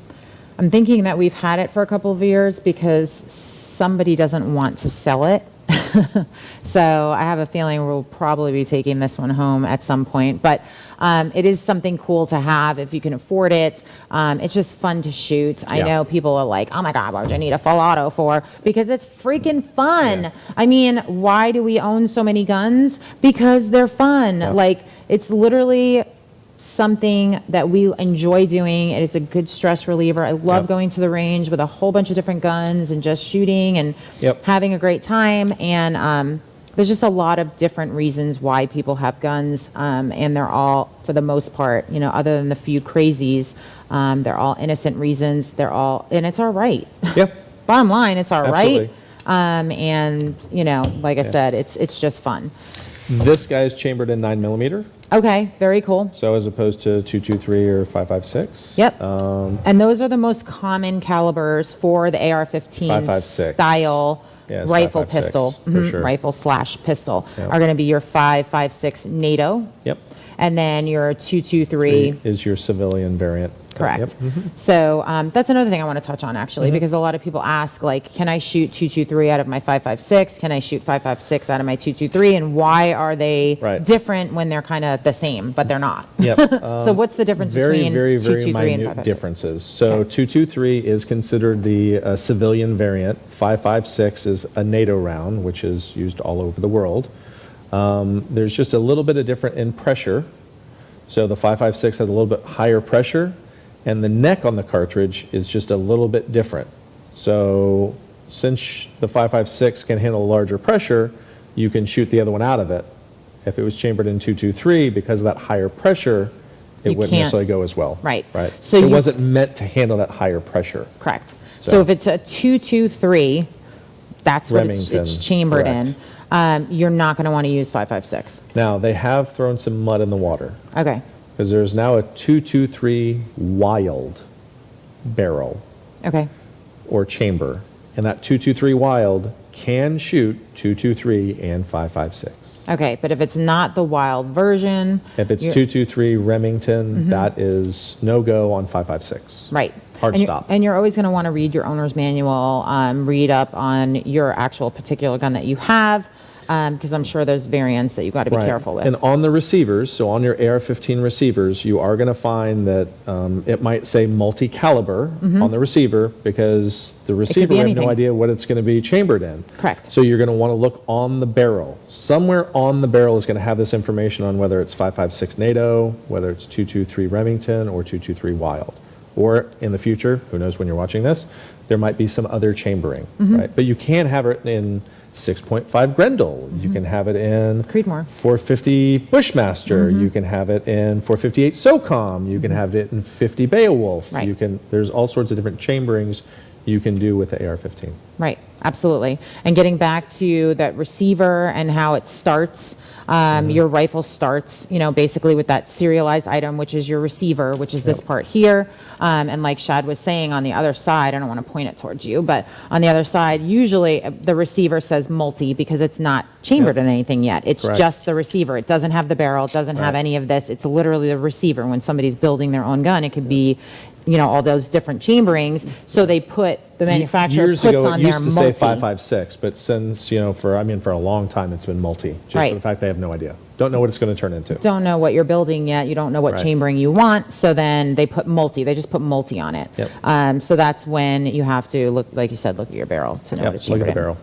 I'm thinking that we've had it for a couple of years because somebody doesn't want to sell it. So I have a feeling we'll probably be taking this one home at some point. But it is something cool to have if you can afford it. It's just fun to shoot. I Yeah. know people are like, oh my God, what would you need a full auto for? Because it's freaking fun. Yeah. I mean, why do we own so many guns? Because they're fun. Yeah. Like, it's literally something that we enjoy doing. It is a good stress reliever. I love Yep. going to the range with a whole bunch of different guns and just shooting and Yep. having a great time. And there's just a lot of different reasons why people have guns, and they're all, for the most part, you know, other than the few crazies, they're all innocent reasons. And it's all right. yeah, Bottom line, it's all right. Absolutely. And you know, like I said, it's just fun. this guy is chambered in 9mm. Okay, very cool. So as opposed to 223 or 5.56. Yep. And those are the most common calibers for the AR-15 5.56. style Yeah, it's rifle 5.56 pistol, for sure. rifle/pistol, Yep. are going to be your 5.56 NATO, Yep. and then your 223. Is your civilian variant. Correct. Yep. So that's another thing I want to touch on, actually, because a lot of people ask, like, can I shoot 223 out of my 5.56? Can I shoot 5.56 out of my 223? And why are they Right. different when they're kind of the same, but they're not? Yep. So what's the difference Very, between very, very 223 and minute 5.56? differences. So Okay. 223 is considered the civilian variant. 5.56 is a NATO round, which is used all over the world. There's just a little bit of different in pressure. So the 5.56 has a little bit higher pressure, and the neck on the cartridge is just a little bit different. So since the 5.56 can handle larger pressure, you can shoot the other one out of it. If it was chambered in 223, because of that higher pressure, it You wouldn't can't- necessarily go as well. Right. Right. So it you- wasn't meant to handle that higher pressure. Correct. So So- if it's a 223, that's what it's Remington, chambered correct. in. You're not going to want to use 5.56. Now, they have thrown some mud in the water, Okay. because there's now a 223 wild barrel Okay. or chamber, and that 223 wild can shoot 223 and 5.56. Okay. But if it's not the wild version, If it's you're- 223 Remington, that is no go on 5.56. right. Hard and stop. And you're always going to want to read your owner's manual, read up on your actual particular gun that you have, because I'm sure there's variants that you've got to be Right. careful with. And on the receivers, so on your AR-15 receivers, you are going to find that it might say multi-caliber on the receiver, because the receiver be will have anything. no idea what it's going to be chambered in. Correct. So you're going to want to look on the barrel. Somewhere on the barrel is going to have this information on whether it's 5.56 NATO, whether it's 223 Remington, or 223 Wild. Or in the future, who knows when you're watching this, there might be some other chambering, right? But you can have it in 6.5 Grendel. You can have it in Creedmoor. 450 Bushmaster. You can have it in 458 SOCOM. You can have it in 50 Beowulf. Right. You can. There's all sorts of different chamberings you can do with the AR-15. Right, absolutely. And getting back to that receiver and how it starts, your rifle starts, basically with that serialized item, which is your receiver, which is this part here. And like Shad was saying, on the other side, I don't want to point it towards you, but on the other side, usually the receiver says multi because it's not chambered in anything yet. It's Correct. just the receiver. It doesn't have the barrel. It doesn't have any of this. It's literally the receiver. When somebody's building their own gun, it could be all those different chamberings. So they put, the manufacturer Years puts ago, on it their used to multi. say 5.56, but since, for a long time, it's been multi. Just Right. for the fact they have no idea. Don't know what it's going to turn into. Don't know what you're building yet. You don't know what Right. chambering you want. So then they put multi. They just put multi on it. Yep. So that's when you have to look, like you said, look at your barrel to know Yep, what it's look at chambered the in. barrel.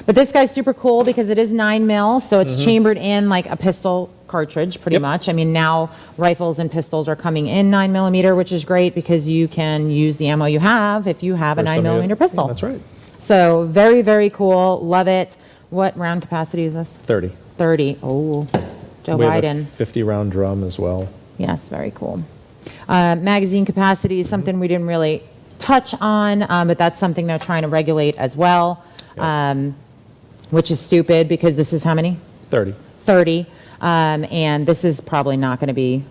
But this guy's super cool because it is 9mm, so it's chambered in like a pistol cartridge, pretty Yep. much. I mean, now rifles and pistols are coming in 9mm, which is great because you can use the ammo you have if you have a For some of 9mm you- pistol. Yeah, that's right. So very, very cool. Love it. What round capacity is this? 30. 30. Oh, Joe We have a Biden. 50-round drum as well. Yes, very cool. Magazine capacity is something we didn't really touch on, but that's something they're trying to regulate as well, which is stupid because this is how many? 30. 30. And this is probably not going to be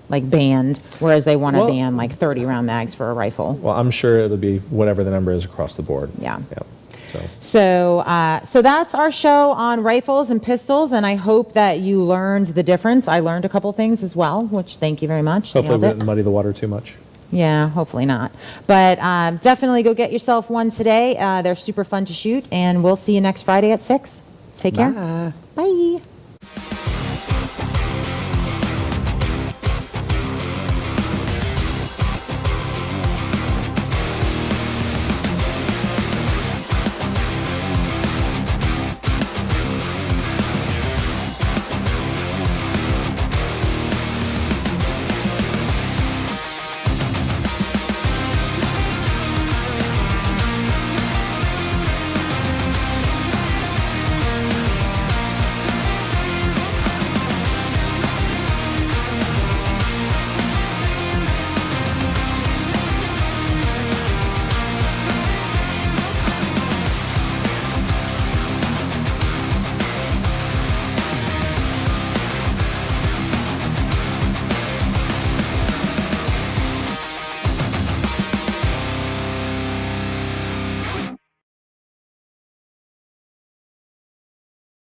like banned, whereas they want to Well- ban like 30 round mags for a rifle. Well, I'm sure it'll be whatever the number is across the board. Yeah. Yep. So. So that's our show on rifles and pistols, and I hope that you learned the difference. I learned a couple things as well, which thank you very much. Hopefully Nailed we it. didn't muddy the water too much. Yeah, hopefully not. But definitely go get yourself one today. They're super fun to shoot, and we'll see you next Friday at 6. Take care. Bye. Bye.